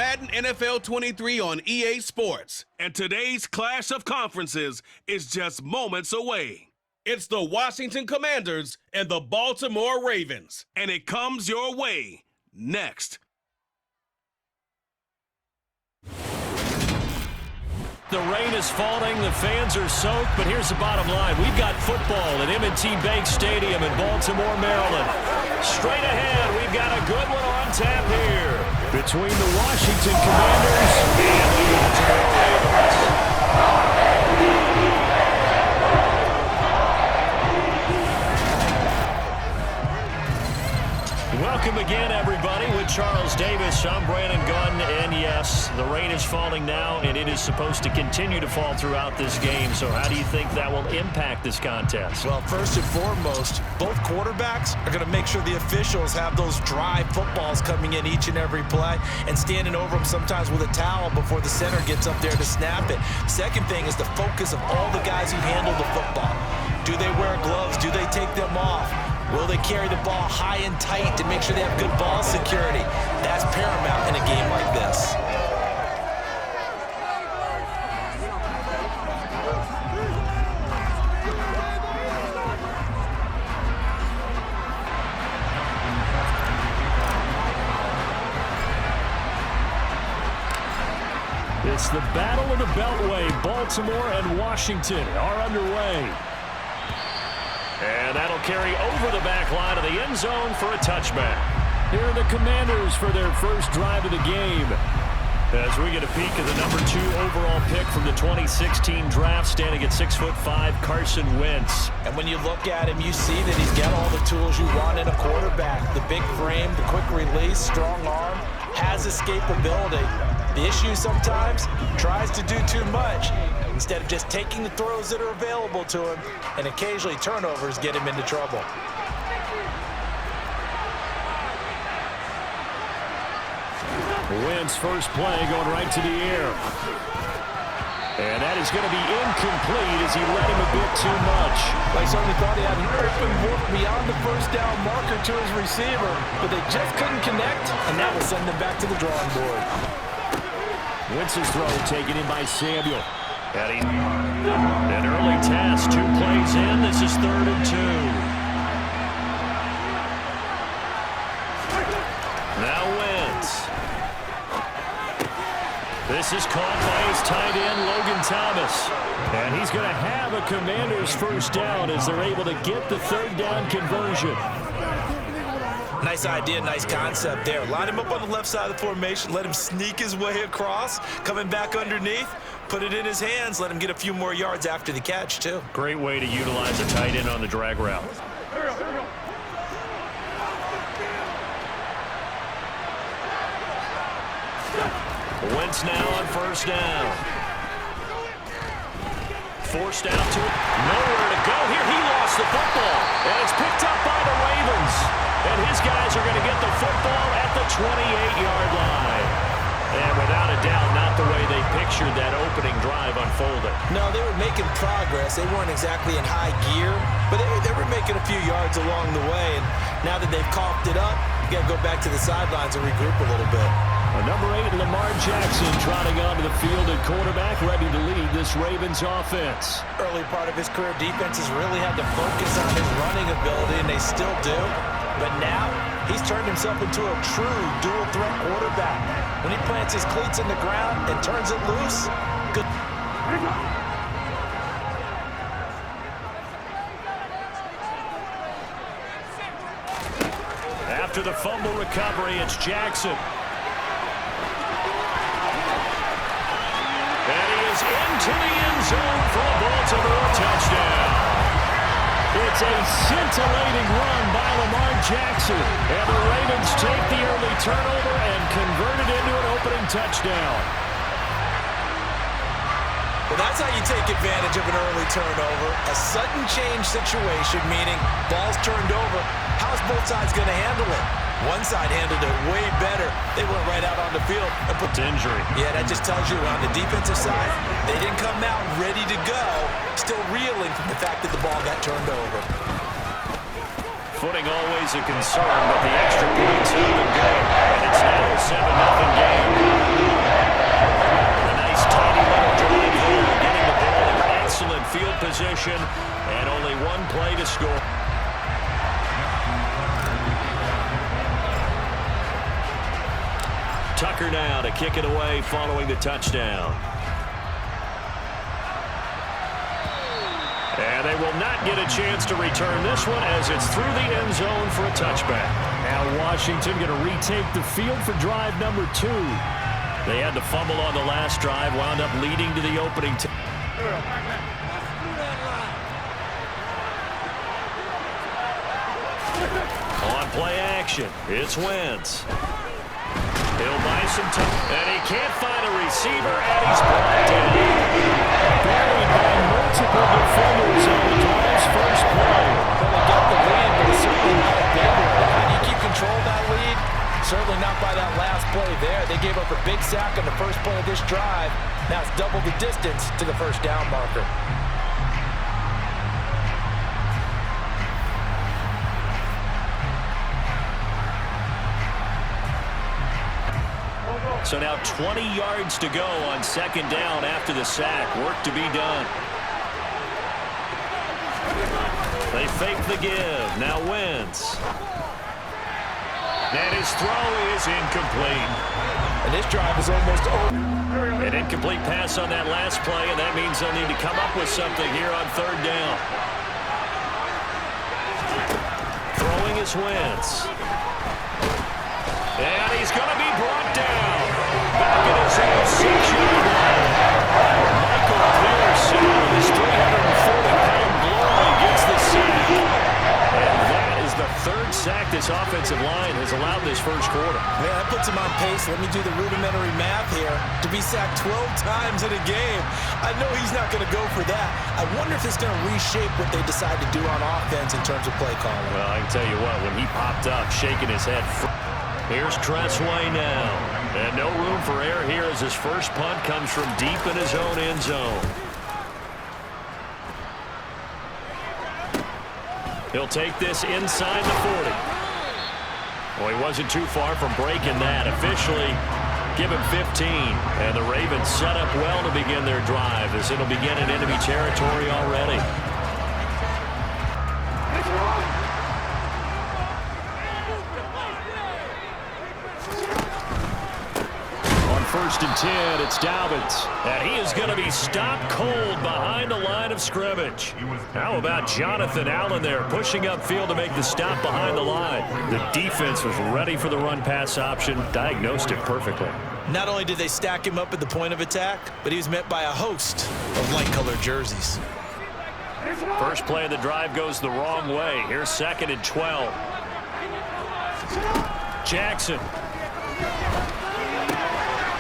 Madden NFL 23 on EA Sports. And today's clash of conferences is just moments away. It's the Washington Commanders and the Baltimore Ravens. And it comes your way next. The rain is falling, the fans are soaked, but here's the bottom line. We've got football at M&T Bank Stadium in Baltimore, Maryland. Straight ahead, we've got a good one on tap here between the Washington Commanders and the Baltimore Ravens. Welcome again, everybody. With Charles Davis, I'm Brandon Gunn, and yes, the rain is falling now, and it is supposed to continue to fall throughout this game. So how do you think that will impact this contest? Well, first and foremost, both quarterbacks are going to make sure the officials have those dry footballs coming in each and every play and standing over them sometimes with a towel before the center gets up there to snap it. Second thing is the focus of all the guys who handle the football. Do they wear gloves? Do they take them off? Will they carry the ball high and tight to make sure they have good ball security? That's paramount in a game like this. It's the Battle of the Beltway. Baltimore and Washington are underway. And that'll carry over the back line of the end zone for a touchback. Here are the Commanders for their first drive of the game. As we get a peek at the number 2 overall pick from the 2016 draft, standing at 6'5", Carson Wentz. And when you look at him, you see that he's got all the tools you want in a quarterback. The big frame, the quick release, strong arm, has escapability. The issue sometimes, tries to do too much instead of just taking the throws that are available to him, and occasionally turnovers get him into trouble. Wentz first play going right to the air. And that is going to be incomplete as he led him a bit too much. They certainly thought he had an open look beyond the first down marker to his receiver, but they just couldn't connect, and that will send them back to the drawing board. Wentz's throw taken in by Samuel. Heading an early task, 2 plays in. This is 3rd and 2. Now Wentz. This is caught by his tight end, Logan Thomas. And he's going to have a Commander's first down as they're able to get the 3rd down conversion. Nice idea, nice concept there. Line him up on the left side of the formation, let him sneak his way across, coming back underneath, put it in his hands, let him get a few more yards after the catch, too. Great way to utilize a tight end on the drag route. Wentz now on first down. Forced out to it. Nowhere to go here. He lost the football, and it's picked up by the Ravens. And his guys are going to get the football at the 28-yard line. And without a doubt, not the way they pictured that opening drive unfolding. No, they were making progress. They weren't exactly in high gear, but they were making a few yards along the way. And now that they've coughed it up, you got to go back to the sidelines and regroup a little bit. Number 8, Lamar Jackson, trotting onto the field at quarterback, ready to lead this Ravens offense. Early part of his career, defenses really had to focus on his running ability, and they still do. But now, he's turned himself into a true dual-threat quarterback. When he plants his cleats in the ground and turns it loose, good. After the fumble recovery, it's Jackson. And he is into the end zone for a Baltimore touchdown. It's a scintillating run by Lamar Jackson. And the Ravens take the early turnover and convert it into an opening touchdown. Well, that's how you take advantage of an early turnover. A sudden change situation, meaning ball's turned over. How's both sides going to handle it? One side handled it way better. They went right out on the field and put to injury. Yeah, that just tells you on the defensive side, they didn't come out ready to go, still reeling from the fact that the ball got turned over. Footing always a concern, but the extra points have been good. And it's now a 7-0 game. A nice tiny little drive there, getting the ball in excellent field position, and only one play to score. Tucker now to kick it away following the touchdown. And they will not get a chance to return this one as it's through the end zone for a touchback. Now Washington going to retake the field for drive number 2. They had to fumble on the last drive, wound up leading to the opening. On play action, it's Wentz. He'll buy some time, and he can't find a receiver, and he's brought down. Buried by multiple defenders on the drive's first play. They got the lead, but it's certainly not a big one. How do you keep control of that lead? Certainly not by that last play there. They gave up a big sack on the first play of this drive. Now it's double the distance to the first down marker. So now 20 yards to go on second down after the sack. Work to be done. They fake the give. Now Wentz. And his throw is incomplete. And this drive is almost over. An incomplete pass on that last play, and that means they'll need to come up with something here on third down. Throwing is Wentz. And he's going to be brought down. Back at his own 6-yard line. Michael Pearson, his 340-pound glory, gets the sack. And that is the third sack this offensive line has allowed this first quarter. Yeah, that puts him on pace. Let me do the rudimentary math here. To be sacked 12 times in a game, I know he's not going to go for that. I wonder if it's going to reshape what they decide to do on offense in terms of play calling. Well, I can tell you what, when he popped up, shaking his head. Here's Tressway now. And no room for error here as his first punt comes from deep in his own end zone. He'll take this inside the 40. Well, he wasn't too far from breaking that. Officially, give him 15. And the Ravens set up well to begin their drive as it'll begin in enemy territory already. First and 10, it's Dobbins. And he is going to be stopped cold behind the line of scrimmage. How about Jonathan Allen there pushing upfield to make the stop behind the line? The defense was ready for the run-pass option, diagnosed it perfectly. Not only did they stack him up at the point of attack, but he was met by a host of light-colored jerseys. First play of the drive goes the wrong way. Here's second and 12. Jackson.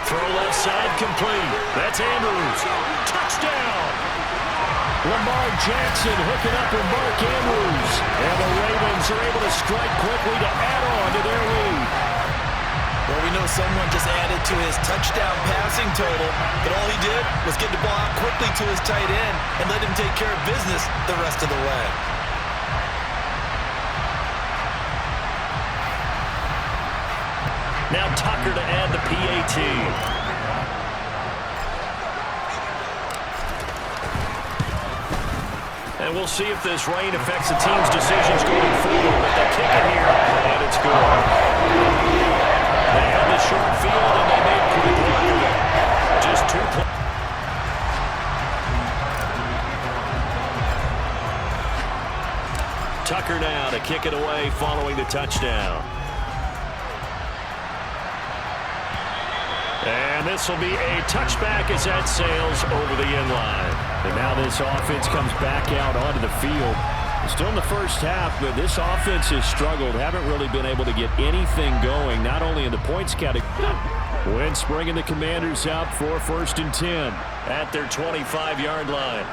Throw left side complete. That's Andrews. Touchdown! Lamar Jackson hooking up with Mark Andrews. And the Ravens are able to strike quickly to add on to their lead. Well, we know someone just added to his touchdown passing total, but all he did was get the ball out quickly to his tight end and let him take care of business the rest of the way. Now Tucker to add the PAT. And we'll see if this rain affects the team's decisions going forward. But they kick it here, and it's good. They held the short field, and they made quick work of it. Just 2 plays. Tucker now to kick it away following the touchdown. And this will be a touchback as that sails over the end line. And now this offense comes back out onto the field. Still in the first half, but this offense has struggled. Haven't really been able to get anything going, not only in the points category. Wentz bringing the Commanders out for first and 10. At their 25-yard line.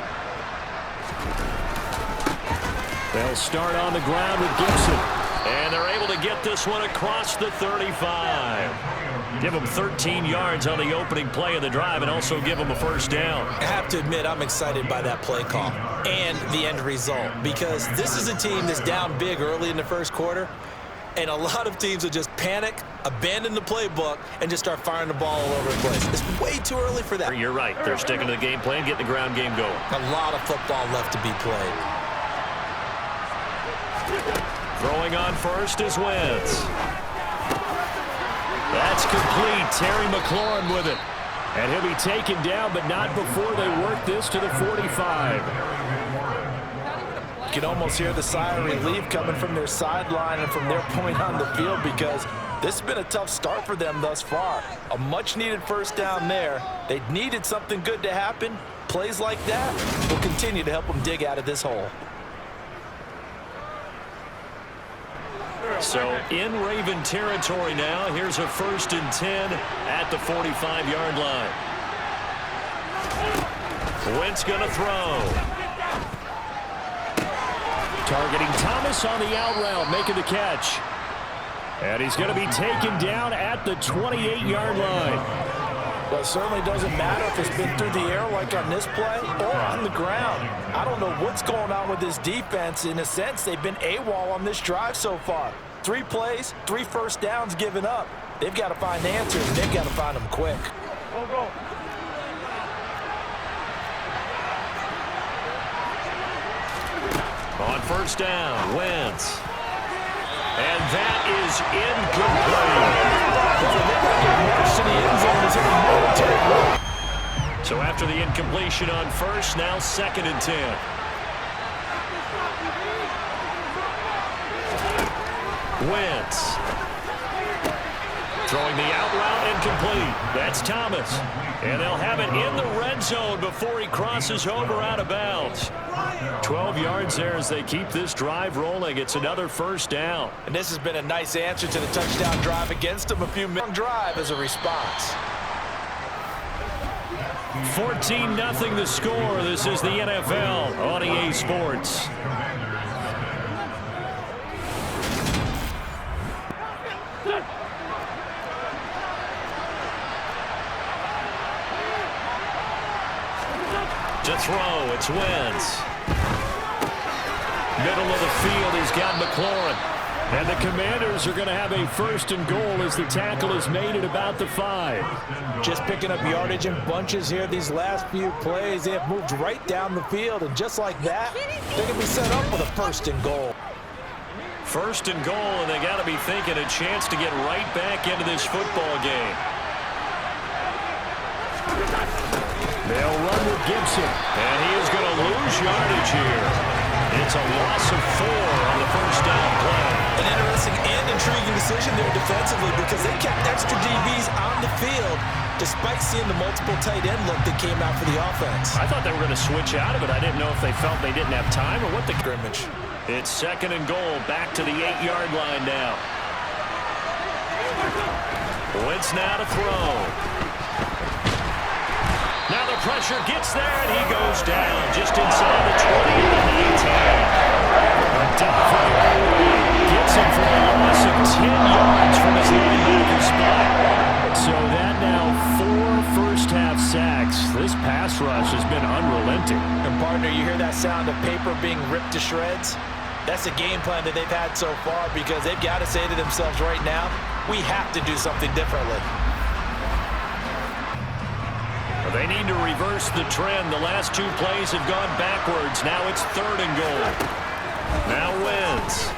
They'll start on the ground with Gibson. And they're able to get this one across the 35. Give them 13 yards on the opening play of the drive and also give them a first down. I have to admit, I'm excited by that play call and the end result because this is a team that's down big early in the first quarter, and a lot of teams will just panic, abandon the playbook, and just start firing the ball all over the place. It's way too early for that. You're right. They're sticking to the game plan, getting the ground game going. A lot of football left to be played. Throwing on first is Wentz. That's complete. Terry McLaurin with it. And he'll be taken down, but not before they work this to the 45. You can almost hear the sigh of relief coming from their sideline and from their point on the field because this has been a tough start for them thus far. A much-needed first down there. They needed something good to happen. Plays like that will continue to help them dig out of this hole. So in Raven territory now. Here's a 1st and 10 at the 45-yard line. Wentz going to throw. Targeting Thomas on the out route, making the catch. And he's going to be taken down at the 28-yard line. Well, it certainly doesn't matter if it's been through the air like on this play or on the ground. I don't know what's going on with this defense. In a sense, they've been AWOL on this drive so far. 3 plays, 3 first downs given up. They've got to find answers, and they've got to find them quick. Go. On first down, Wentz. And that is incomplete. So after the incompletion on first, now 2nd and 10. Wentz. Throwing the out route incomplete. That's Thomas. And they'll have it in the red zone before he crosses over out of bounds. 12 yards there as they keep this drive rolling. It's another first down. And this has been a nice answer to the touchdown drive against them. A few minute drive as a response. 14-0 the score. This is the NFL on EA Sports. To throw, it's Wentz. Middle of the field, he's got McLaurin. And the Commanders are going to have a 1st and goal as the tackle is made at about the 5. Just picking up yardage in bunches here these last few plays. They have moved right down the field, and just like that, they're going to be set up with a 1st and goal. 1st and goal, and they got to be thinking a chance to get right back into this football game. They'll run with Gibson. And he is going to lose yardage here. It's a loss of 4 on the first down play. An interesting and intriguing decision there defensively because they kept extra DBs on the field despite seeing the multiple tight end look that came out for the offense. I thought they were going to switch out of it. I didn't know if they felt they didn't have time or what the Scrimmage. It's 2nd and goal, back to the 8-yard line now. Wentz now to throw. Now the pressure gets there, and he goes down just inside the 20 at the 19. A dive for Beltway gets him for a loss of 10 yards from his linebacker spot. So that now 4 first-half sacks. This pass rush has been unrelenting. And partner, you hear that sound of paper being ripped to shreds? That's the game plan that they've had so far because they've got to say to themselves right now, we have to do something differently. They need to reverse the trend. The last 2 plays have gone backwards. Now it's 3rd and goal. Now Wentz.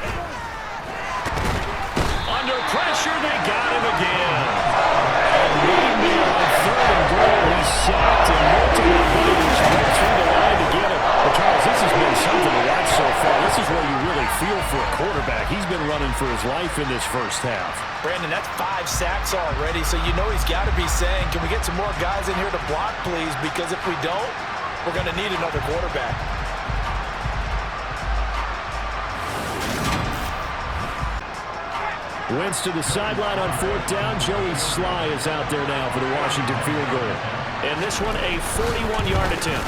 Under pressure, they got him again. On 3rd and goal, he's sacked and multiple players went through the line to get him. But Charles, this has been something to watch so far. This is where you really feel for a quarterback. He's been running for his life in this first half. Brandon, that's 5 sacks already, so you know he's got to be saying, can we get some more guys in here to block, please? Because if we don't, we're going to need another quarterback. Wentz to the sideline on 4th down. Joey Sly is out there now for the Washington field goal. And this one a 41-yard attempt.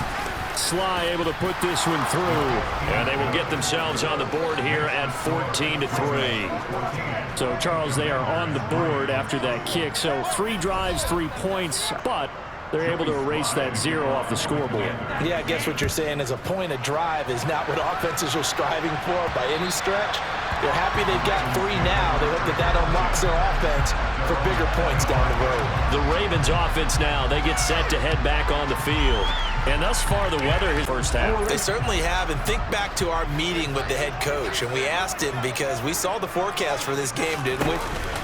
Sly able to put this one through. And they will get themselves on the board here at 14-3. So, Charles, they are on the board after that kick. So 3 drives, 3 points, but they're able to erase that 0 off the scoreboard. Yeah, I guess what you're saying is a point of drive is not what offenses are striving for by any stretch. They're happy they've got 3 now. They hope that unlocks their offense for bigger points down the road. The Ravens offense now, they get set to head back on the field. And thus far, the weather is first half. They certainly have. And think back to our meeting with the head coach. And we asked him because we saw the forecast for this game, didn't we?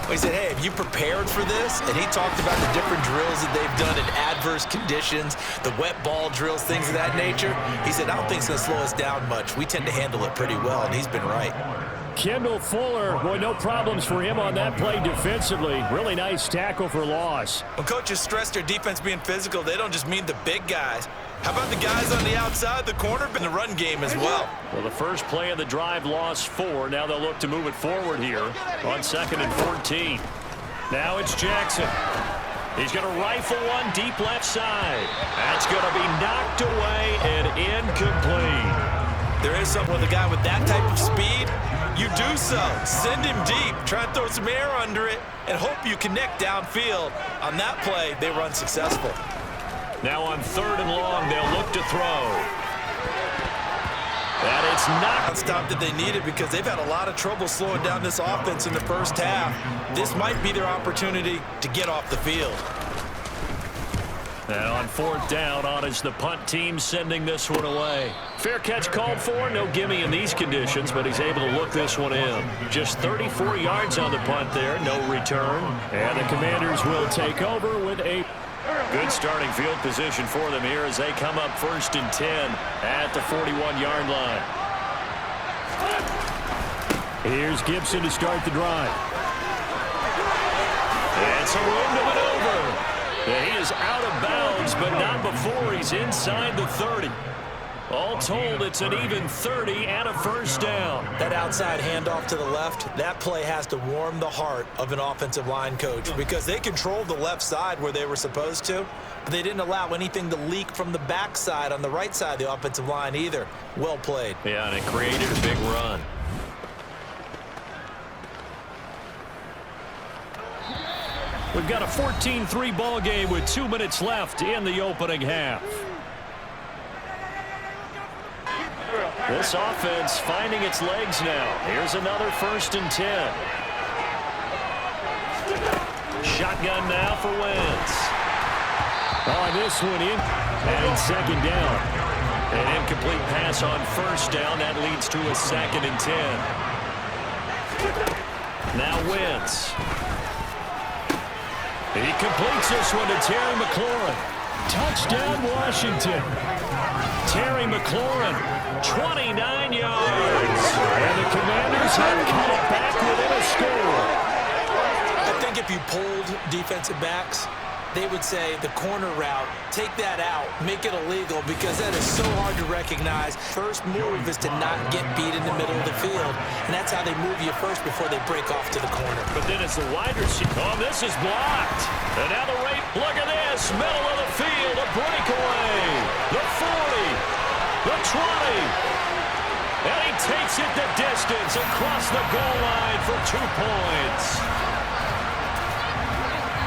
We said, hey, have you prepared for this? And he talked about the different drills that they've done in adverse conditions, the wet ball drills, things of that nature. He said, I don't think it's going to slow us down much. We tend to handle it pretty well, and he's been right. Kendall Fuller, boy, no problems for him on that play defensively. Really nice tackle for loss. When coaches stress their defense being physical, they don't just mean the big guys. How about the guys on the outside, the corner, and the run game as well? Well, the first play of the drive lost 4. Now they'll look to move it forward here on 2nd and 14. Now it's Jackson. He's going to rifle one deep left side. That's going to be knocked away and incomplete. There is something with a guy with that type of speed. You do so. Send him deep. Try and throw some air under it and hope you connect downfield. On that play, they run successful. Now on 3rd and long, they'll look to throw. And it's not stop that they needed because they've had a lot of trouble slowing down this offense in the first half. This might be their opportunity to get off the field. And on 4th down, on is the punt team sending this one away. Fair catch called for, no gimme in these conditions, but he's able to look this one in. Just 34 yards on the punt there, no return. And the Commanders will take over with a good starting field position for them here as they come up 1st and 10 at the 41-yard line. Here's Gibson to start the drive. It's a room to maneuver. Yeah, he is out of bounds, but not before he's inside the 30. All told, it's an even 30 and a first down. That outside handoff to the left, that play has to warm the heart of an offensive line coach because they controlled the left side where they were supposed to, but they didn't allow anything to leak from the backside on the right side of the offensive line either. Well played. Yeah, and it created a big run. We've got a 14-3 ball game with 2 minutes left in the opening half. This offense finding its legs now. Here's another 1st and 10. Shotgun now for Wentz. On this one in, and 2nd down. An incomplete pass on 1st down. That leads to a 2nd and 10. Now Wentz. He completes this one to Terry McLaurin. Touchdown, Washington. Terry McLaurin, 29 yards. And the Commanders have cut it back within a score. I think if you polled defensive backs, they would say the corner route, take that out, make it illegal because that is so hard to recognize. First move is to not get beat in the middle of the field, and that's how they move you first before they break off to the corner. But then it's the wide receiver. Oh, this is blocked. And now the rate, look at this, middle of the field, a breakaway. The 40, the 20. And he takes it the distance across the goal line for 2 points.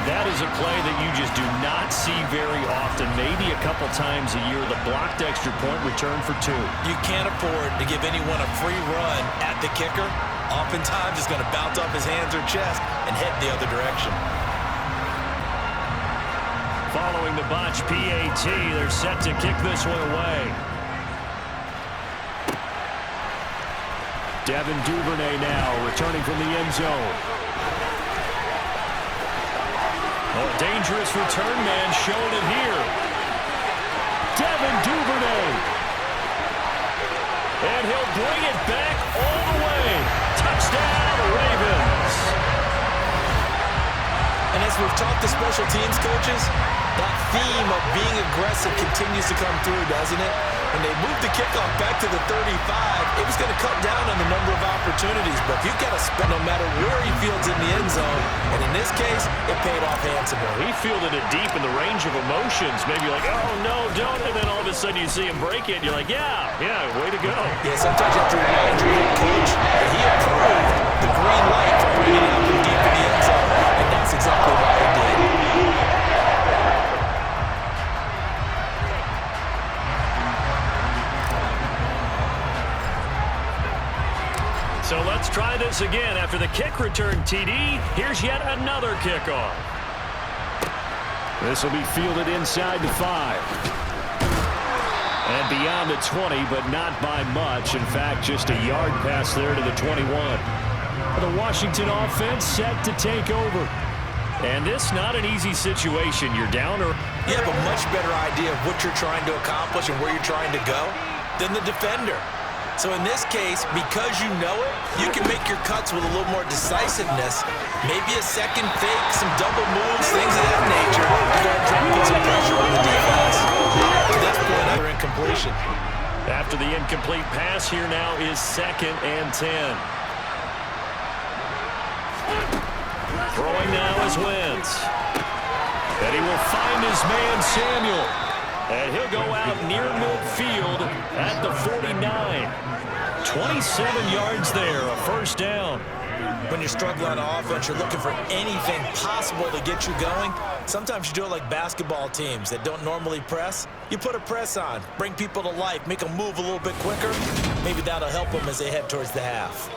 That is a play that you just do not see very often, maybe a couple times a year. The blocked extra point return for 2. You can't afford to give anyone a free run at the kicker. Oftentimes, it's going to bounce off his hands or chest and head the other direction. Following the botch PAT, they're set to kick this one away. Devin Duvernay now returning from the end zone. Oh, dangerous return man showing it here. Devin Duvernay. And he'll bring it back all the way. Touchdown, Ravens. And as we've talked to special teams coaches, that theme of being aggressive continues to come through, doesn't it? When they moved the kickoff back to the 35, it was going to cut down on the number of opportunities. But you've got to spend no matter where he fields in the end zone. And in this case, it paid off handsomely. He fielded it deep in the range of emotions. Maybe like, oh, no, don't. And then all of a sudden you see him break it. And you're like, yeah, way to go. Yeah, sometimes you have to remind your head coach that he approved the green light for bringing it up and deep in the end zone. And that's exactly why he did. So let's try this again. After the kick return TD, here's yet another kickoff. This will be fielded inside the 5. And beyond the 20, but not by much. In fact, just a yard pass there to the 21. The Washington offense set to take over. And this not an easy situation. You're down or... You have a much better idea of what you're trying to accomplish and where you're trying to go than the defender. So in this case, because you know it, you can make your cuts with a little more decisiveness. Maybe a second fake, some double moves, things of that nature to go and try to put some pressure on the defense. To this point, another incompletion. After the incomplete pass, here now is 2nd and 10. Throwing now is Wentz. And he will find his man Samuel. And he'll go out near midfield at the 49. 27 yards there, a first down. When you're struggling on offense, you're looking for anything possible to get you going. Sometimes you do it like basketball teams that don't normally press. You put a press on, bring people to life, make them move a little bit quicker. Maybe that'll help them as they head towards the half.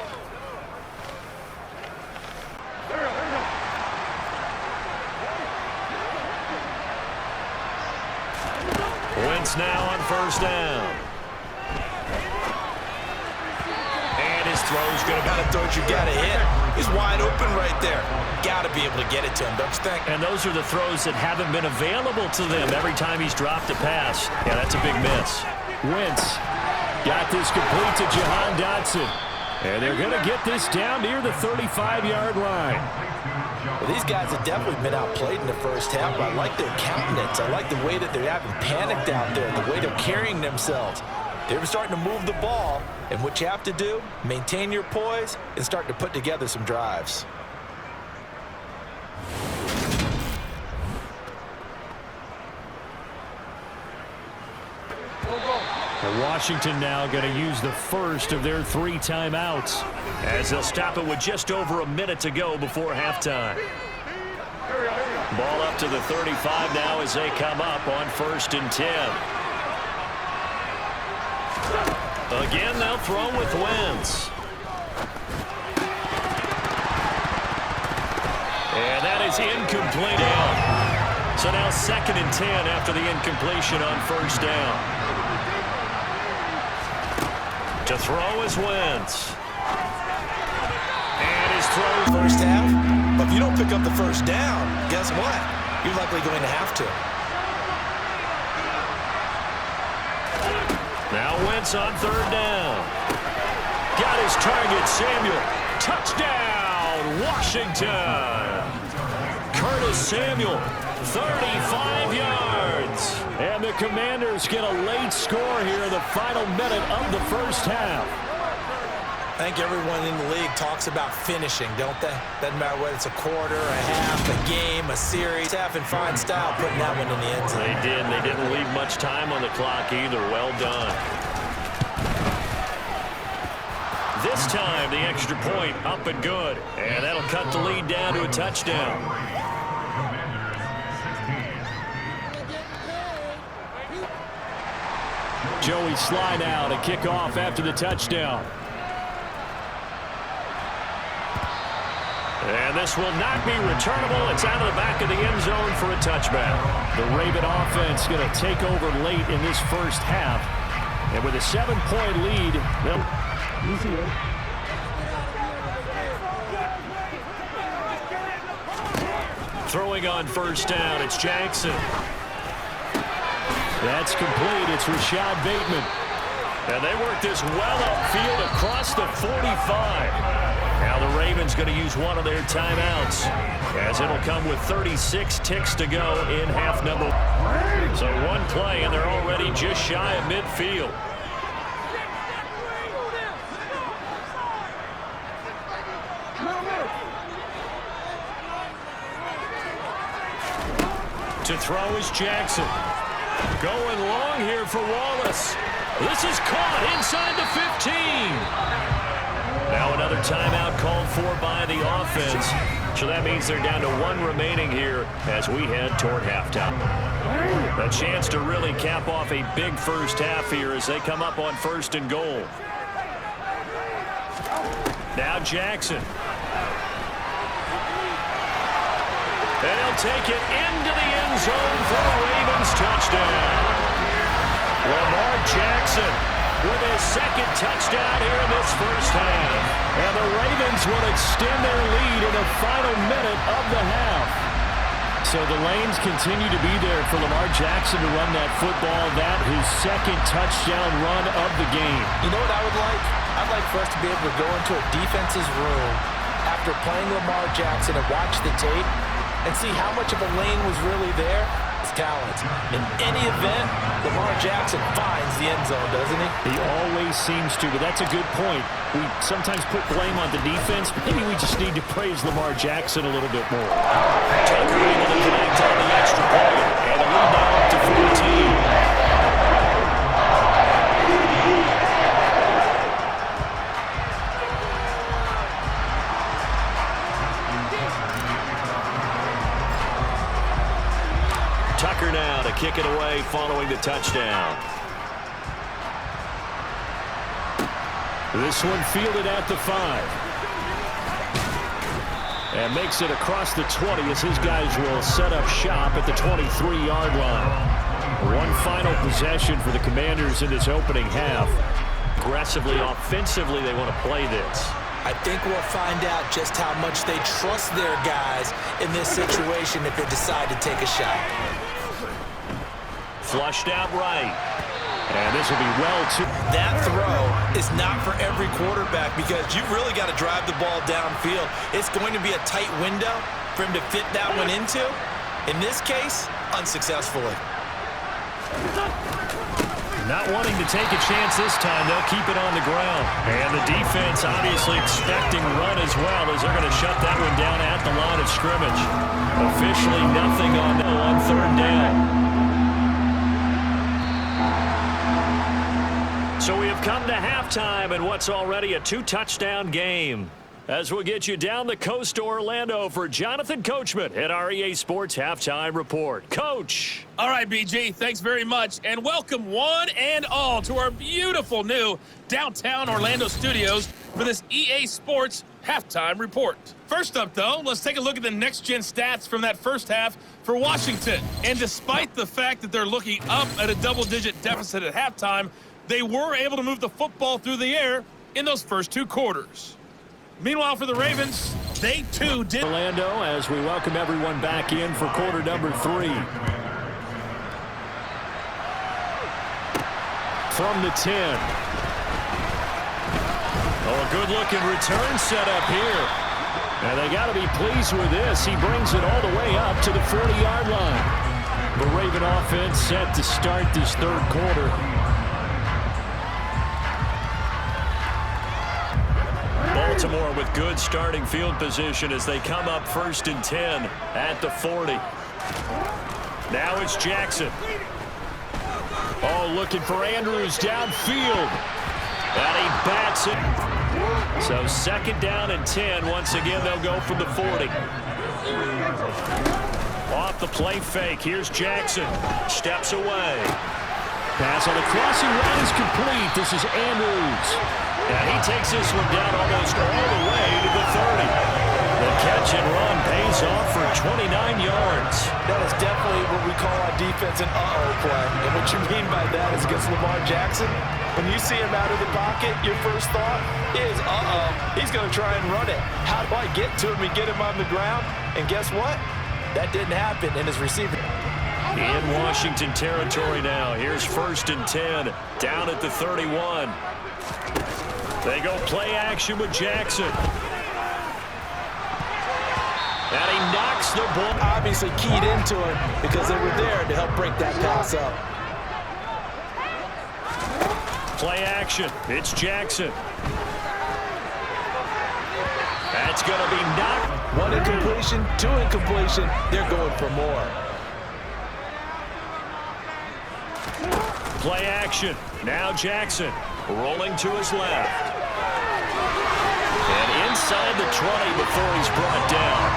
Wentz now on first down. And his throw's going to Kind of throws you got to hit. He's wide open right there. Got to be able to get it to him, don't you think? And those are the throws that haven't been available to them every time he's dropped a pass. Yeah, that's a big miss. Wentz got this complete to Jahan Dotson. And they're going to get this down near the 35-yard line. Well, these guys have definitely been outplayed in the first half, but I like their countenance. I like the way that they're having panicked out there, the way they're carrying themselves. They're starting to move the ball, and what you have to do, maintain your poise and start to put together some drives. And Washington now going to use the first of their 3 timeouts, as they'll stop it with just over a minute to go before halftime. Ball up to the 35 now as they come up on 1st and 10. Again, they'll throw with Wentz. And that is incomplete out. So now 2nd and 10 after the incompletion on first down. To throw is Wentz. And his throw. First half, but if you don't pick up the first down, guess what? You're likely going to have to. Now Wentz on 3rd down. Got his target, Samuel. Touchdown, Washington. Curtis Samuel, 35 yards. and the Commanders get a late score here in the final minute of the first half. I think everyone in the league talks about finishing, don't they? Doesn't matter whether it's a quarter, a half, a game, a series. Half in fine style putting that one in the end zone. They did, and they didn't leave much time on the clock either. Well done. This time, the extra point up and good. And that'll cut the lead down to a touchdown. Joey Sly now to kick off after the touchdown. And this will not be returnable. It's out of the back of the end zone for a touchback. The Raven offense going to take over late in this first half. And with a 7-point lead, they'll... Throwing on first down, it's Jackson. That's complete. It's Rashad Bateman. And they work this well upfield across the 45. Now the Ravens going to use one of their timeouts, as it'll come with 36 ticks to go in half number. So one play, and they're already just shy of midfield. To throw is Jackson. Going long here for Wallace. This is caught inside the 15. Now another timeout called for by the offense. So that means they're down to one remaining here as we head toward halftime. A chance to really cap off a big first half here as they come up on 1st and goal. Now Jackson. And he'll take it into the end zone for a Ravens touchdown. Lamar Jackson with his second touchdown here in this first half. And the Ravens will extend their lead in the final minute of the half. So the lanes continue to be there for Lamar Jackson to run that football. That his second touchdown run of the game. You know what I would like? I'd like for us to be able to go into a defense's room after playing Lamar Jackson and watch the tape and see how much of a lane was really there. It's talent. In any event, Lamar Jackson finds the end zone, doesn't he? He always seems to, but that's a good point. We sometimes put blame on the defense. Maybe we just need to praise Lamar Jackson a little bit more. Tucker able to connect on the extra point, and a lead now up to 14. Tucker now to kick it away following the touchdown. This one fielded at the 5. And makes it across the 20 as his guys will set up shop at the 23-yard line. One final possession for the Commanders in this opening half. Aggressively, offensively, they want to play this. I think we'll find out just how much they trust their guys in this situation if they decide to take a shot. Flushed out right. And this will be well too. That throw is not for every quarterback because you've really got to drive the ball downfield. It's going to be a tight window for him to fit that one into. In this case, unsuccessfully. Not wanting to take a chance this time, they'll keep it on the ground. And the defense obviously expecting run as well as they're going to shut that one down at the line of scrimmage. Officially nothing on 3rd down. So we have come to halftime in what's already a 2-touchdown game. As we'll get you down the coast to Orlando for Jonathan Coachman at our EA Sports Halftime Report. Coach. All right, BG, thanks very much. And welcome one and all to our beautiful new downtown Orlando studios for this EA Sports Halftime Report. First up, though, let's take a look at the next-gen stats from that first half for Washington. And despite the fact that they're looking up at a double-digit deficit at halftime, they were able to move the football through the air in those first 2 quarters. Meanwhile, for the Ravens, they too did. Orlando, as we welcome everyone back in for quarter number 3. From the 10. Oh, a good-looking return set up here. And they got to be pleased with this. He brings it all the way up to the 40-yard line. The Raven offense set to start this 3rd quarter. Baltimore with good starting field position as they come up 1st and 10 at the 40. Now it's Jackson. Oh, looking for Andrews downfield. And he bats it. So 2nd down and 10. Once again, they'll go from the 40. Off the play fake. Here's Jackson. Steps away. Pass on the crossing route is complete. This is Andrews. And he takes this one down almost all the way to the 30. The catch and run pays off for 29 yards. That is definitely what we call our defense an uh-oh play. And what you mean by that is against Lamar Jackson, when you see him out of the pocket, your first thought is, uh-oh, he's going to try and run it. How do I get to him and get him on the ground? And guess what? That didn't happen in his receiver. In Washington territory now. Here's 1st and 10 down at the 31. They go play action with Jackson. And he knocks the ball. Obviously keyed into it because they were there to help break that pass up. Play action. It's Jackson. That's going to be knocked. 1 incompletion, 2 incompletion. They're going for more. Play action. Now Jackson rolling to his left. And inside the 20 before he's brought down.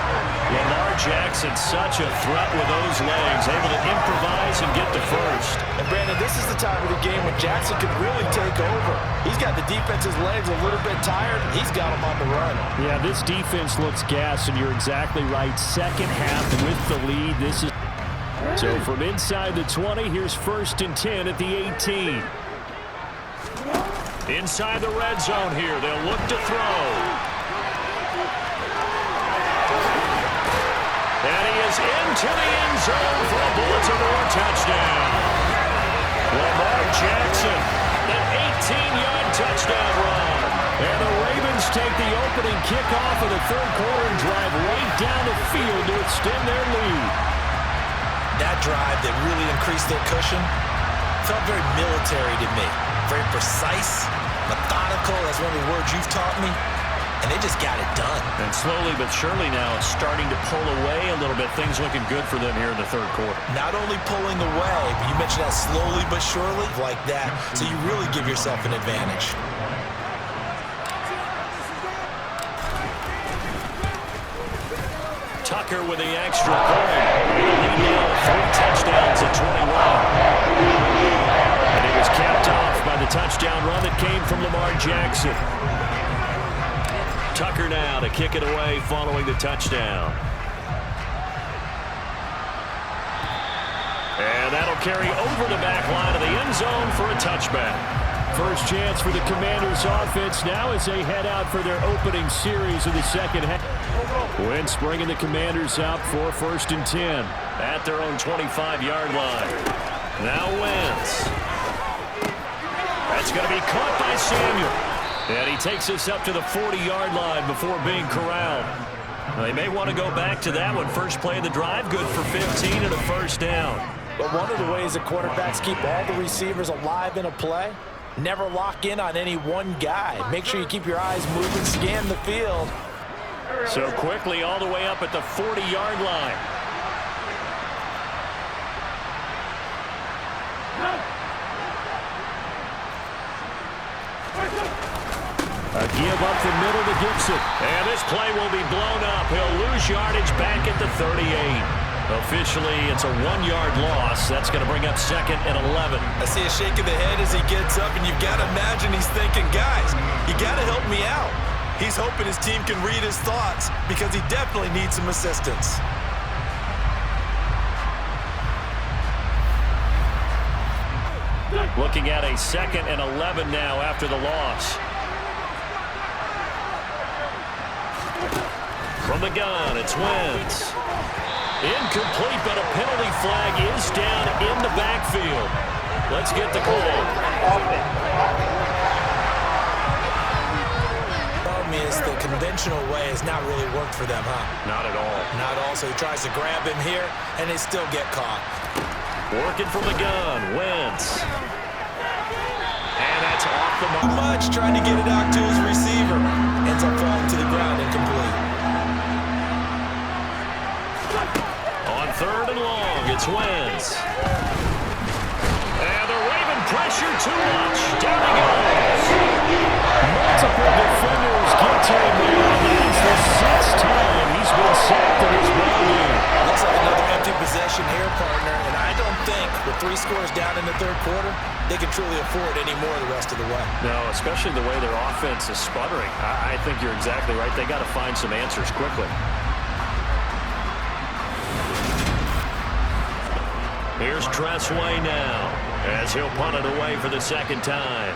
Lamar Jackson, such a threat with those legs, able to improvise and get to first. And Brandon, this is the time of the game when Jackson can really take over. He's got the defense's legs a little bit tired. He's got them on the run. Yeah, this defense looks gassed, and you're exactly right. Second half with the lead. This is so from inside the 20, here's 1st and 10 at the 18. Inside the red zone here, they'll look to throw. And he is into the end zone for a Baltimore touchdown. Lamar Jackson, an 18-yard touchdown run. And the Ravens take the opening kickoff of the 3rd quarter and drive right down the field to extend their lead. That drive that really increased their cushion felt very military to me. Very precise, methodical. That's one of the words you've taught me. And they just got it done. And slowly but surely now it's starting to pull away a little bit. Things looking good for them here in the 3rd quarter. Not only pulling away, but you mentioned that slowly but surely like that. So you really give yourself an advantage. Tucker with the extra point. He nailed 3 touchdowns at 21. And it was capped off by the touchdown run that came from Lamar Jackson. Tucker now to kick it away following the touchdown. And that'll carry over the back line of the end zone for a touchback. First chance for the Commanders offense now as they head out for their opening series of the second half. Wentz bringing the Commanders out for 1st and 10. At their own 25-yard line. Now Wentz. That's going to be caught by Samuel. And he takes us up to the 40-yard line before being corralled. Now, they may want to go back to that one. First play of the drive, good for 15 and a 1st down. But one of the ways that quarterbacks keep all the receivers alive in a play, never lock in on any one guy. Make sure you keep your eyes moving, scan the field. So quickly all the way up at the 40-yard line. A give up the middle to Gibson. And this play will be blown up. He'll lose yardage back at the 38. Officially, it's a 1-yard loss. That's going to bring up 2nd and 11. I see a shake of the head as he gets up, and you've got to imagine he's thinking, guys, you got to help me out. He's hoping his team can read his thoughts because he definitely needs some assistance. Looking at a 2nd and 11 now after the loss. From the gun, it's Wentz. Incomplete, but a penalty flag is down in the backfield. Let's get the call. Problem is the conventional way has not really worked for them, huh? Not at all. Not all. So he tries to grab him here, and they still get caught. Working from the gun, Wentz. And that's off the mark. Much trying to get it out to his receiver. Ends up falling to the ground incomplete. On 3rd and long, it's Wentz. And the Raven pressure too much. Down he goes. Multiple defenders get to him there. That's the 6th time he's been sacked in his ball game. Looks like another empty possession here, partner. And I don't think with 3 scores down in the 3rd quarter, they can truly afford any more the rest of the way. No, especially the way their offense is sputtering. I think you're exactly right. They got to find some answers quickly. Here's Tressway now as he'll punt it away for the 2nd time.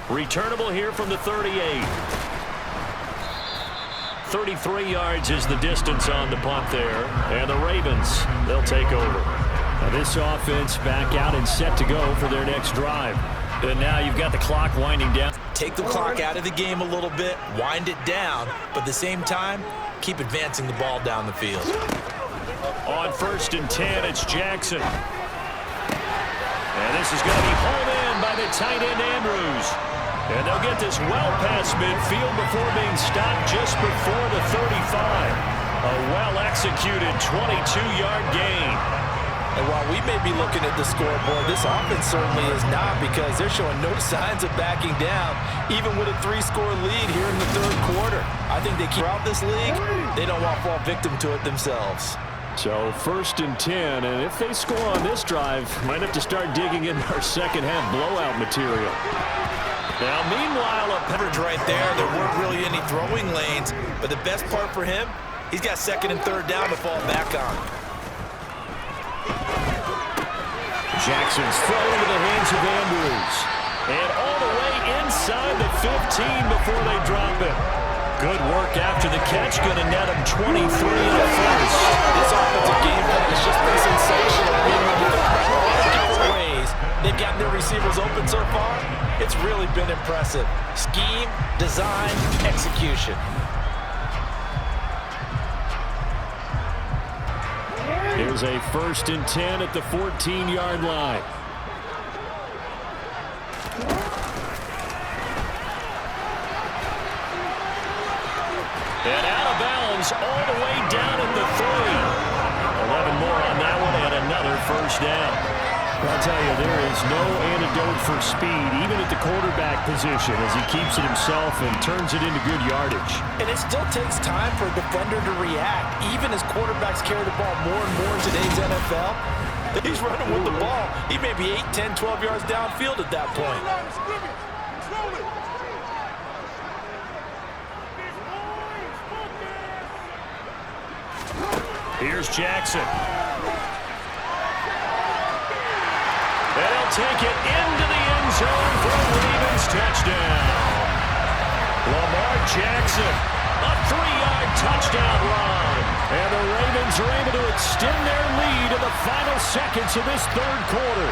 Returnable here from the 38. 33 yards is the distance on the punt there. And the Ravens, they'll take over. Now this offense back out and set to go for their next drive. And now you've got the clock winding down. Take the clock out of the game a little bit, wind it down, but at the same time, keep advancing the ball down the field. On 1st and 10, it's Jackson. And this is going to be hauled in by the tight end, Andrews. And they'll get this well past midfield before being stopped just before the 35. A well-executed 22-yard gain. And while we may be looking at the scoreboard, this offense certainly is not, because they're showing no signs of backing down, even with a 3-score lead here in the 3rd quarter. I think they keep out this league. They don't want to fall victim to it themselves. So 1st and 10, and if they score on this drive, might have to start digging in our second-half blowout material. Now, meanwhile, a coverage right there. There weren't really any throwing lanes, but the best part for him, he's got 2nd and 3rd down to fall back on. Jackson's thrown into the hands of Andrews. And all the way inside the 15 before they drop it. Good work after the catch. Going to net him 23 in the first. This offensive game plan has just been sensational. Different ways they've gotten their receivers open so far. It's really been impressive. Scheme, design, execution. Here's a 1st and 10 at the 14-yard line. And out of bounds all the way down at the 3. 11 more on that one and another 1st down. I'll tell you, there is no antidote for speed, even at the quarterback position, as he keeps it himself and turns it into good yardage. And it still takes time for a defender to react, even as quarterbacks carry the ball more and more in today's NFL. He's running with the ball. He may be 8, 10, 12 yards downfield at that point. Here's Jackson. They'll take it into the end zone for a Ravens touchdown. Lamar Jackson, a 3-yard touchdown run. And the Ravens are able to extend their lead in the final seconds of this 3rd quarter.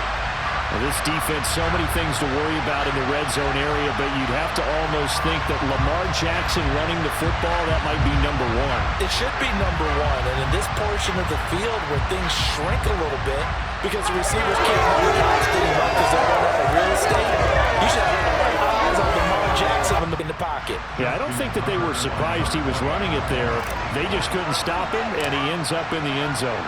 Well, this defense, so many things to worry about in the red zone area, but you'd have to almost think that Lamar Jackson running the football, that might be number 1. It should be number 1, and in this portion of the field where things shrink a little bit because the receivers can't run the pass getting up because they're running out of real estate, you should have eyes on Lamar Jackson in the pocket. Yeah, I don't think that they were surprised he was running it there. They just couldn't stop him, and he ends up in the end zone.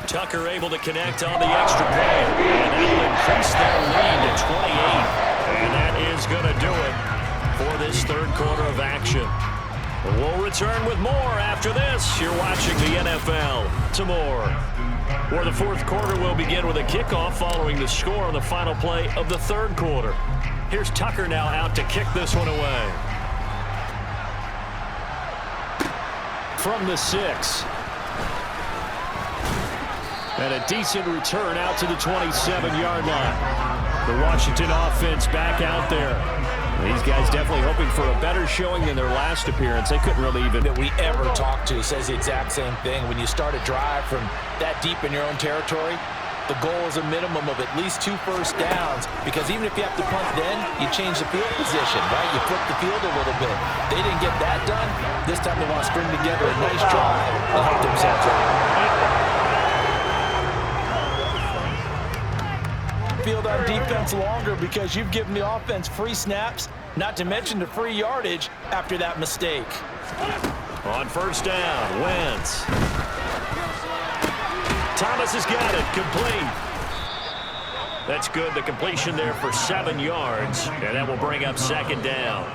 Tucker able to connect on the extra point, and that'll increase their lead to 28. And that is going to do it for this 3rd quarter of action. We'll return with more after this. You're watching the NFL. To more, where the 4th quarter will begin with a kickoff following the score on the final play of the 3rd quarter. Here's Tucker now out to kick this one away. From the 6. And a decent return out to the 27-yard line. The Washington offense back out there. These guys definitely hoping for a better showing than their last appearance. They couldn't really even... that we ever talked to says the exact same thing. When you start a drive from that deep in your own territory, the goal is a minimum of at least 2 first downs, because even if you have to punt then, you change the field position, right? You flip the field a little bit. They didn't get that done. This time they want to string together a nice drive and help themselves out. Field on defense longer because you've given the offense free snaps, not to mention the free yardage after that mistake. On 1st down, Wentz. Thomas has got it, complete. That's good, the completion there for 7 yards, and that will bring up 2nd down.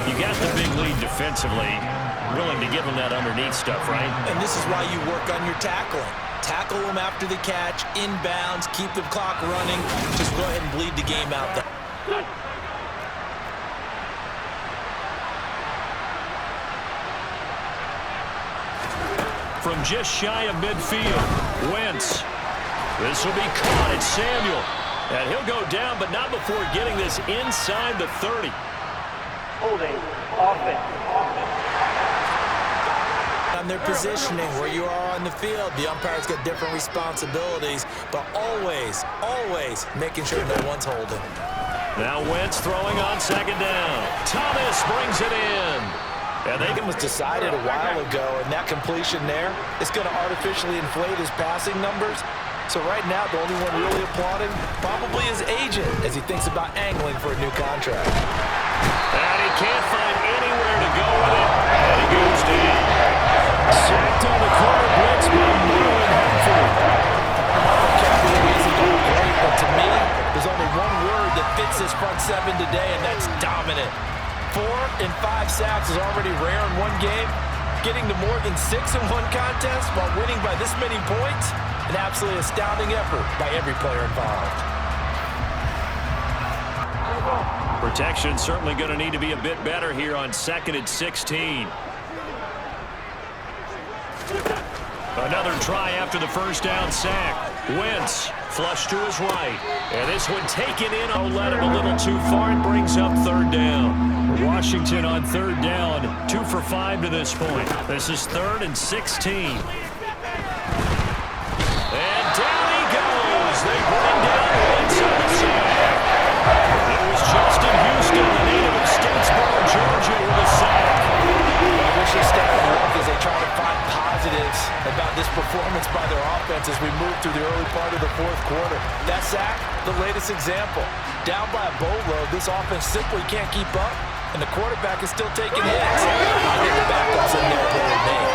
You got the big lead defensively, willing to give them that underneath stuff, right? And this is why you work on your tackling. Tackle them after the catch, inbounds, keep the clock running. Just go ahead and bleed the game out there. From just shy of midfield, Wentz. This will be caught. It's Samuel. And he'll go down, but not before getting this inside the 30. Holding, offense. on their positioning, where you are on the field. The umpire's got different responsibilities, but always, always making sure no one's holding. Now Wentz throwing on second down. Thomas brings it in. And they was decided a while ago, and that completion there is going to artificially inflate his passing numbers. So right now, the only one really applauding probably his agent as he thinks about angling for a new contract. And he can't find anywhere to go with it. And he goes down. Sacked on the corner blitz by Marlon Humphrey. Vocabulary isn't going great, but to me, there's only one word that fits this front seven today, and that's dominant. 4 and 5 sacks is already rare in one game. Getting to more than 6 in one contest while winning by this many points, an absolutely astounding effort by every player involved. Protection certainly going to need to be a bit better here on 2nd and 16. Another try after the first down sack. Wentz flush to his right. And this one taken in. Oh, led him a little too far and brings up 3rd down. Washington on 3rd down. 2 for 5 to this point. This is 3rd and 16. And down he goes. They bring down Wentz on the sack. It was Justin Houston, the native of Statesboro, Georgia, with a sack. I wish they stayed on work as they try to find positives about this performance by their offense as we move through the early part of the 4th quarter. That sack, the latest example. Down by a boatload, this offense simply can't keep up, and the quarterback is still taking hits. I think the backup's in there for the name.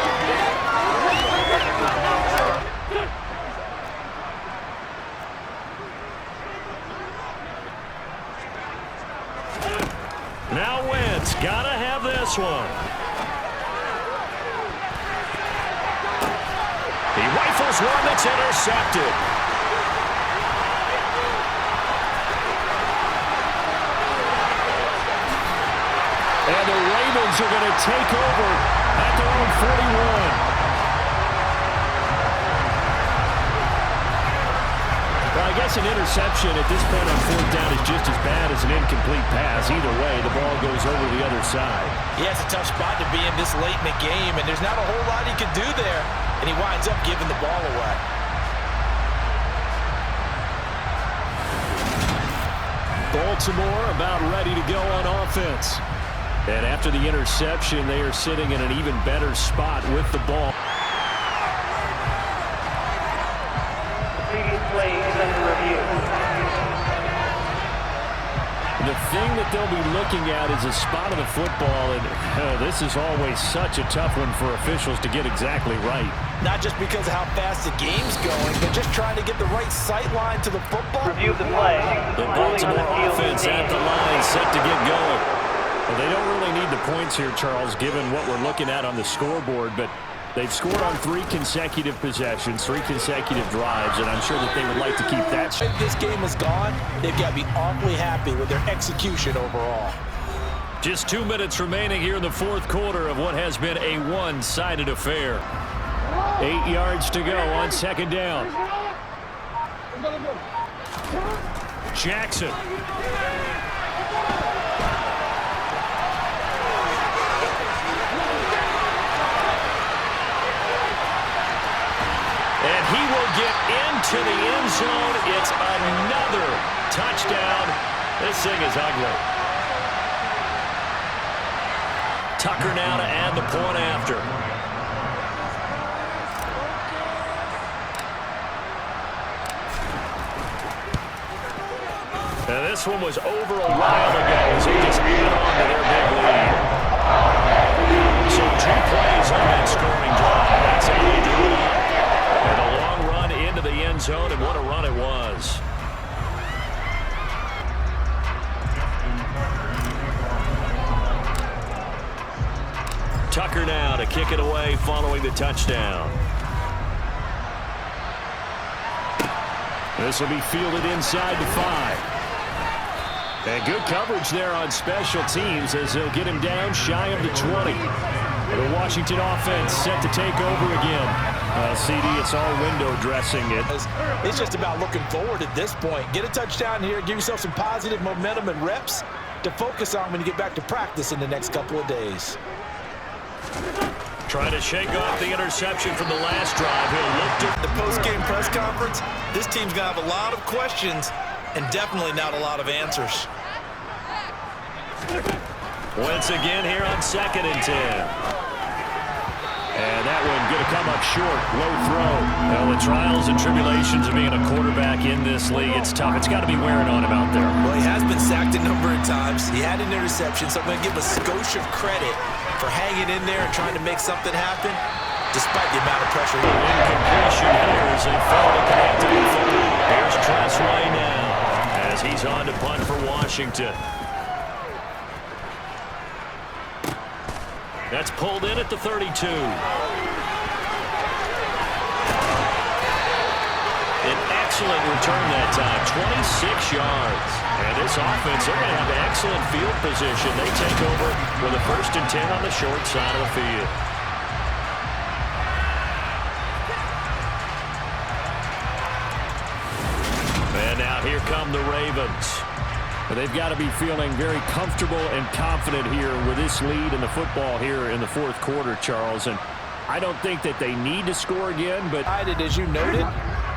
Now Wentz, gotta have this one. He rifles one that's intercepted. And the Ravens are going to take over at their own 41. Well, I guess an interception at this point on 4th down is just as bad as an incomplete pass. Either way, the ball goes over the other side. Yeah, it's a tough spot to be in this late in the game, and there's not a whole lot he can do there, and he winds up giving the ball away. Baltimore about ready to go on offense. And after the interception, they are sitting in an even better spot with the ball. Previous play is under review. The thing that they'll be looking at is a spot of the football, and this is always such a tough one for officials to get exactly right. Not just because of how fast the game's going, but just trying to get the right sight line to the football. Review the play. The Baltimore offense at the line, set to get going. Well, they don't really need the points here, Charles, given what we're looking at on the scoreboard, but they've scored on 3 consecutive possessions, 3 consecutive drives, and I'm sure that they would like to keep that. If this game is gone, they've got to be awfully happy with their execution overall. Just 2 minutes remaining here in the 4th quarter of what has been a one-sided affair. 8 yards to go on 2nd down. Jackson. And he will get into the end zone. It's another touchdown. This thing is ugly. Tucker now to add the point after. And this one was over a while ago as they just add on to their big lead. So 2 plays on that scoring drive. That's how you do it. And a long run into the end zone, and what a run it was. Tucker now to kick it away following the touchdown. This will be fielded inside the 5. And good coverage there on special teams as they'll get him down shy of the 20. The Washington offense set to take over again. CD, it's all window dressing it. It's just about looking forward at this point. Get a touchdown here, give yourself some positive momentum and reps to focus on when you get back to practice in the next couple of days. Trying to shake off the interception from the last drive. He'll look to the post-game press conference. This team's going to have a lot of questions and definitely not a lot of answers. Once again here on 2nd and 10. And that one going to come up short. Low throw. Well, the trials and tribulations of being a quarterback in this league, it's tough. It's got to be wearing on him out there. Well, he has been sacked a number of times. He had an interception, so I'm going to give a skosh of credit for hanging in there and trying to make something happen, despite the amount of pressure. Incompletion here as they fail to connect to the football. Here's Tressway now as he's on to punt for Washington. That's pulled in at the 32. An excellent return that time, 26 yards. And this offense, they're going to have excellent field position. They take over with a 1st and 10 on the short side of the field. And now here come the Ravens. They've got to be feeling very comfortable and confident here with this lead in the football here in the 4th quarter, Charles. And I don't think that they need to score again, but as you noted,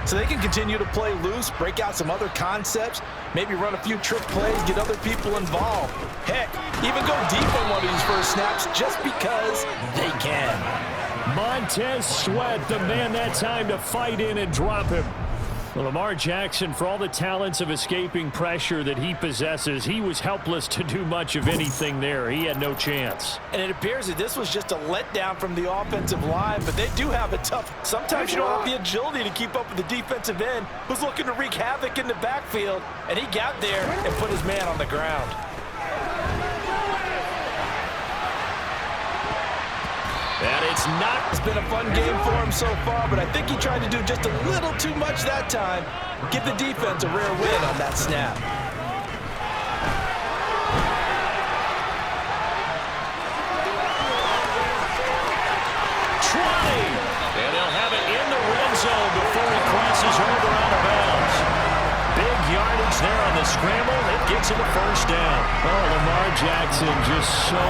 so they can continue to play loose, break out some other concepts, maybe run a few trick plays, get other people involved. Heck, even go deep on one of these first snaps just because they can. Montez Sweat, the man that time to fight in and drop him. Well, Lamar Jackson, for all the talents of escaping pressure that he possesses, he was helpless to do much of anything there. He had no chance. And it appears that this was just a letdown from the offensive line, but they do have a tough. Sometimes you don't have the agility to keep up with the defensive end who's looking to wreak havoc in the backfield, and he got there and put his man on the ground. And it's not. It's been a fun game for him so far, but I think he tried to do just a little too much that time. Give the defense a rare win on that snap. 20. And they'll have it in the red zone before he crosses over out of bounds. Big yardage there on the scramble. It gets him a 1st down. Oh, Lamar Jackson just so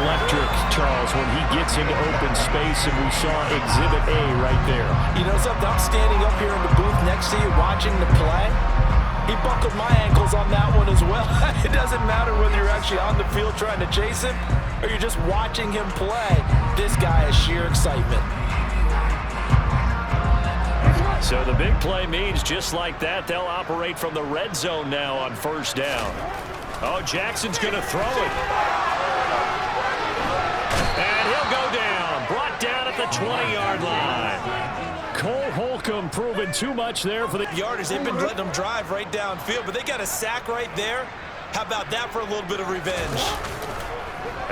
electric, Charles, when he gets into open space, and we saw Exhibit A right there. You know something? I'm standing up here in the booth next to you watching the play. He buckled my ankles on that one as well. It doesn't matter whether you're actually on the field trying to chase him or you're just watching him play. This guy is sheer excitement. So the big play means just like that, they'll operate from the red zone now on 1st down. Oh, Jackson's going to throw it. And he'll go down. Brought down at the 20-yard line. Cole Holcomb proving too much there for the Yarders. They've been letting them drive right downfield, but they got a sack right there. How about that for a little bit of revenge?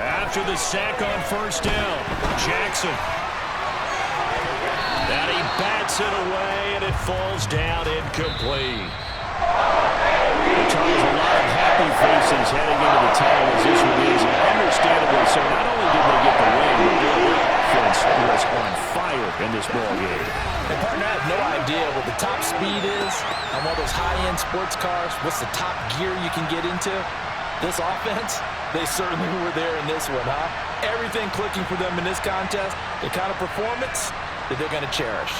After the sack on 1st down, Jackson. And he bats it away, and it falls down incomplete. Charles, a lot of happy faces heading into the tunnel as this one is, and understandably so. Not only did they get the win, but their offense was on fire in this ball game. And partner, I have no idea what the top speed is on one of those high-end sports cars. What's the top gear you can get into? This offense, they certainly were there in this one, huh? Everything clicking for them in this contest, the kind of performance that they're going to cherish.